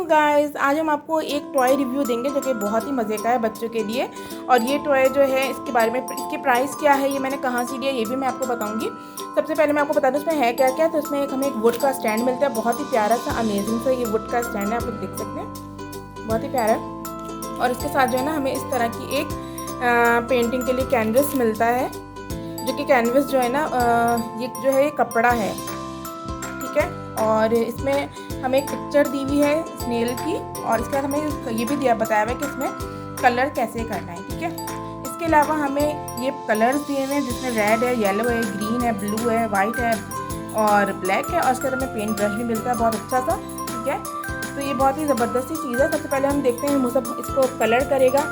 Guys, आज हम आपको एक टॉय रिव्यू देंगे जो कि बहुत ही मज़े का है बच्चों के लिए। और ये टॉय जो है इसके बारे में, इसकी प्राइस क्या है, ये मैंने कहाँ से लिया, ये भी मैं आपको बताऊंगी। सबसे पहले मैं आपको बता दूँ इसमें है क्या क्या। तो इसमें हमें एक वुड का स्टैंड मिलता है, बहुत ही प्यारा सा अमेजिंग सा ये वुड का स्टैंड है, आप लोग देख सकते हैं, बहुत ही प्यारा है। और इसके साथ जो है ना हमें इस तरह की एक पेंटिंग के लिए कैनवस मिलता है, जो कि कैनवस जो है ना ये जो है ये कपड़ा है, ठीक है। और इसमें हमें एक पिक्चर दी हुई है स्नेल की, और इसके बाद हमें ये भी बताया हुआ है कि इसमें कलर कैसे करना है, ठीक है। इसके अलावा हमें ये कलर्स दिए हुए हैं जिसमें रेड है, येलो है, ग्रीन है, ब्लू है, वाइट है और ब्लैक है। और इसके बाद हमें पेंट ब्रश भी मिलता है बहुत अच्छा सा, ठीक है। तो ये बहुत ही ज़बरदस्त सी चीज़ है। सबसे पहले हम देखते हैं मुसब इसको कलर करेगा।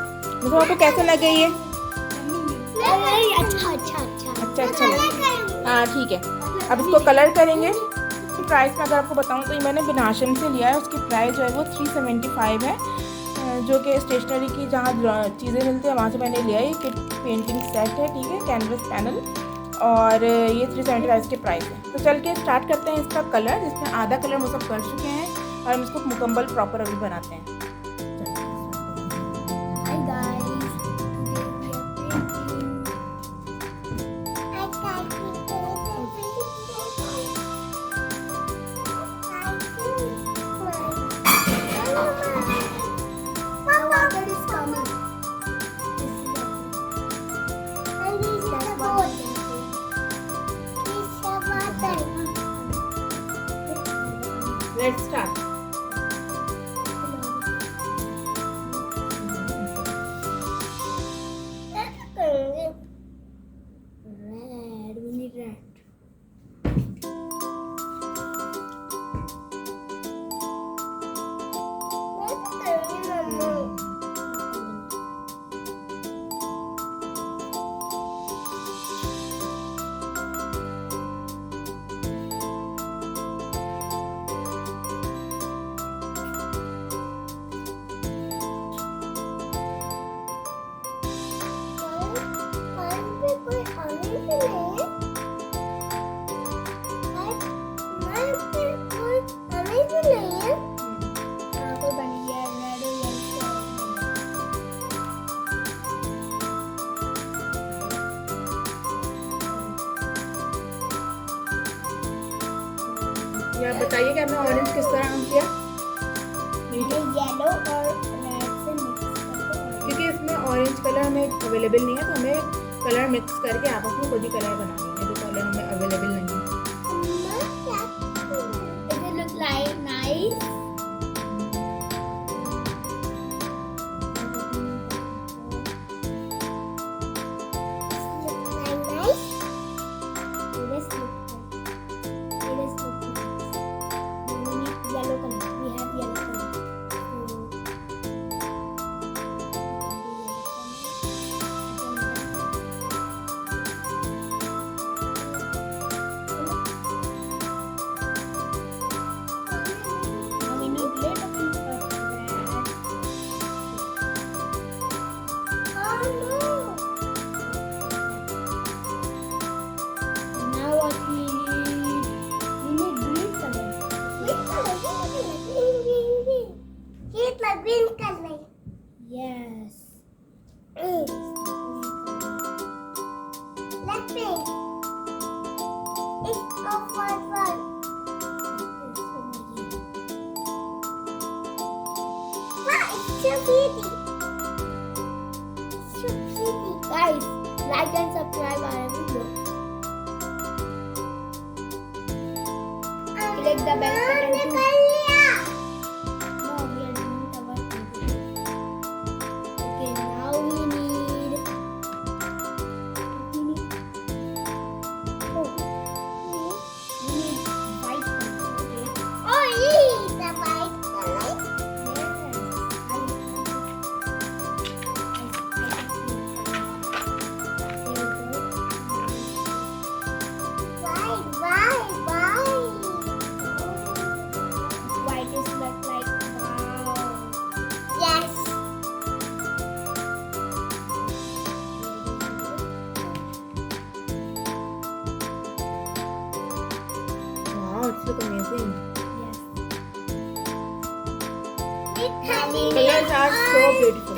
मुसब आपको कैसा लगे ये? अच्छा लगा। हाँ ठीक है, अब इसको कलर करेंगे। प्राइस में अगर आपको बताऊं तो ये मैंने बिनाशम से लिया है, उसकी प्राइस जो है वो 375 है, जो कि स्टेशनरी की जहाँ चीज़ें मिलती हैं वहाँ से मैंने लिया है। किट पेंटिंग सेट है, ठीक है, कैनवस पैनल, और ये 375 के प्राइस है। तो चल के स्टार्ट करते हैं इसका कलर। इसमें आधा कलर वो सब कर चुके हैं और हम इसको मुकम्मल प्रॉपर अभी बनाते हैं। Let's start. Red, we need red. आप बताइए कि हमने ऑरेंज किस तरह किया? येलो और रेड से मिक्स करके, क्योंकि इसमें ऑरेंज कलर हमें अवेलेबल नहीं है, तो हमें कलर मिक्स करके आपस में खुद ही कलर बना लेंगे जो कलर हमें अवेलेबल नहीं है। Does it look like nice? Green color. Yes. Let's see. It's over. Wow, it's so pretty. It's so pretty. Guys, like and subscribe our video. Click the bell button too. Colors are so beautiful.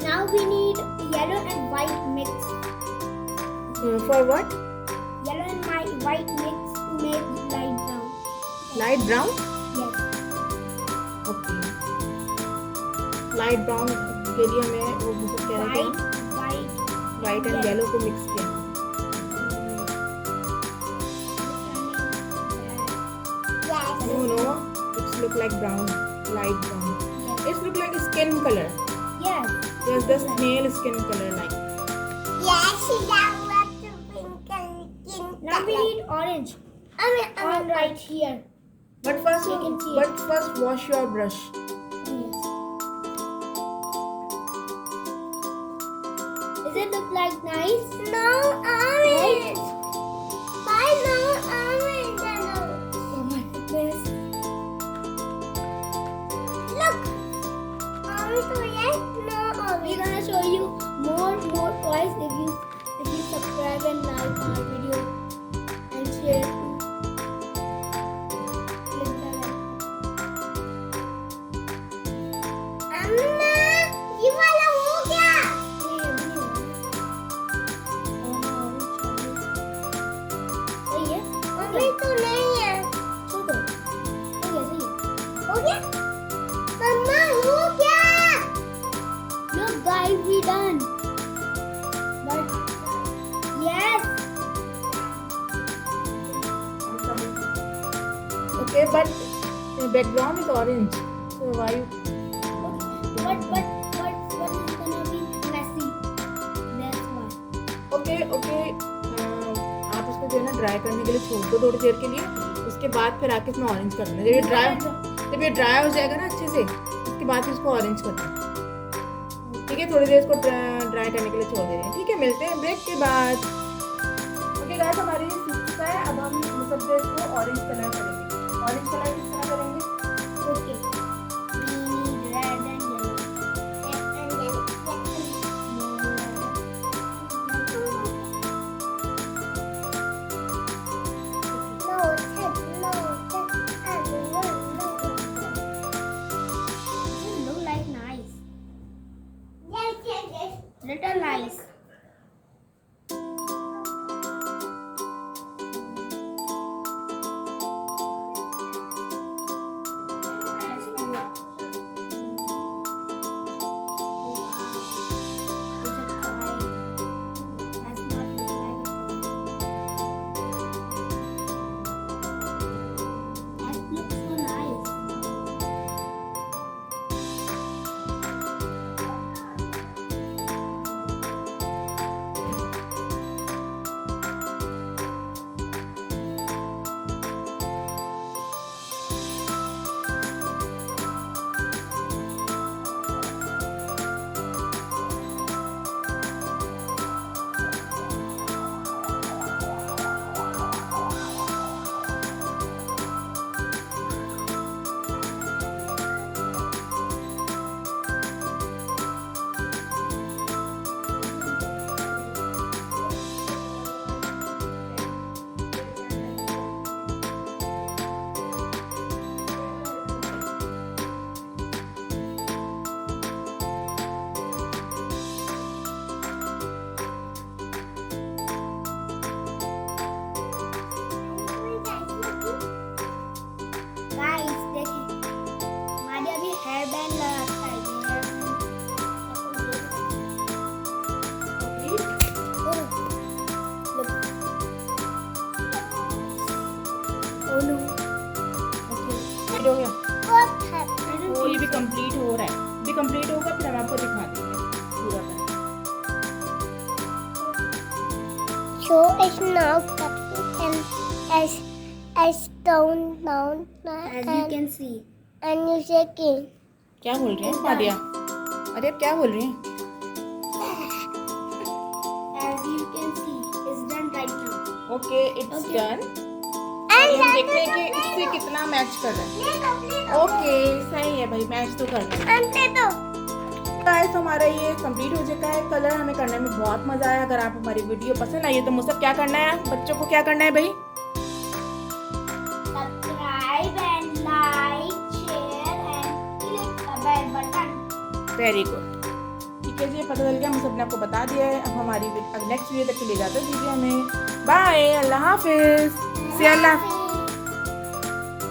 Now we need yellow and white mix. For what? Yellow and white mix to make light brown. Light brown? Yes. Okay. Light brown के लिए हमें वो मतलब क्या है white and yellow को mix किया. No, it's look like brown, light brown. It's look like skin color. Yes. Yes, the snail skin color like. Now we need orange. On right here. But first wash your brush. Does it look like nice? No orange. Why no orange? Oh my goodness. Look. Orange, yes, no orange. We're gonna show you more toys if you subscribe and like our video and share. अम्मा, ये वाला हो गया. सही है? अभी तो नहीं है. छोड़ो. हो गया. मम्मा हो गया. Look guys, we done. But yes. Okay, but the background is orange. So why you? But is gonna be messy. That's why. Okay. आप उसको जो है ना ड्राई करने के लिए छोड़ दो थोड़ी देर के लिए. उसके बाद फिर आके इसमें ऑरेंज कर देना. जब ये ड्राई हो जाएगा ना अच्छे से, उसके बाद फिर इसको ऑरेंज कर देना. ठीक है, थोड़ी देर इसको ड्राई करने के लिए छोड़ दे रहे हैं. ठीक है, मिलते हैं ब्रेक के बाद. ओके गाइस, हमारी ये सूख चुका है. अब हम सब इसको ऑरेंज कलर करेंगे. ऑरेंज कलर किस तरह करेंगे? Okay. We need red and yellow. Look like nice. Yes. Little nice. Complete हो गया। वो ये भी कंप्लीट हो रहा है, भी कंप्लीट होगा फिर हम आपको दिखा देंगे पूरा करके। So it's now cutting as down as you can see and you shaking. क्या बोल रहे हैं मादिया? अरे क्या बोल रही हैं? As you can see, it's done right now. Okay, it's done. हम देखते हैं कि इससे कितना मैच कर रहा है। ओके, सही है भाई, मैच तो कर रहा है। गाइस, हमारा ये कंप्लीट हो चुका है। कलर हमें करने में बहुत मजा आया। अगर आप हमारी वीडियो पसंद आई है तो मुझसे क्या करना है, बच्चों को क्या करना है भाई? Subscribe and like, share very good. ठीक है जी, पता चल गया, हम सबने आपको बता दिया है। अब हमारी नेक्स्ट वीडियो तक के लिए जाते दीजिए हमें। बाय, अल्लाह हाफिज़। से अल्लाह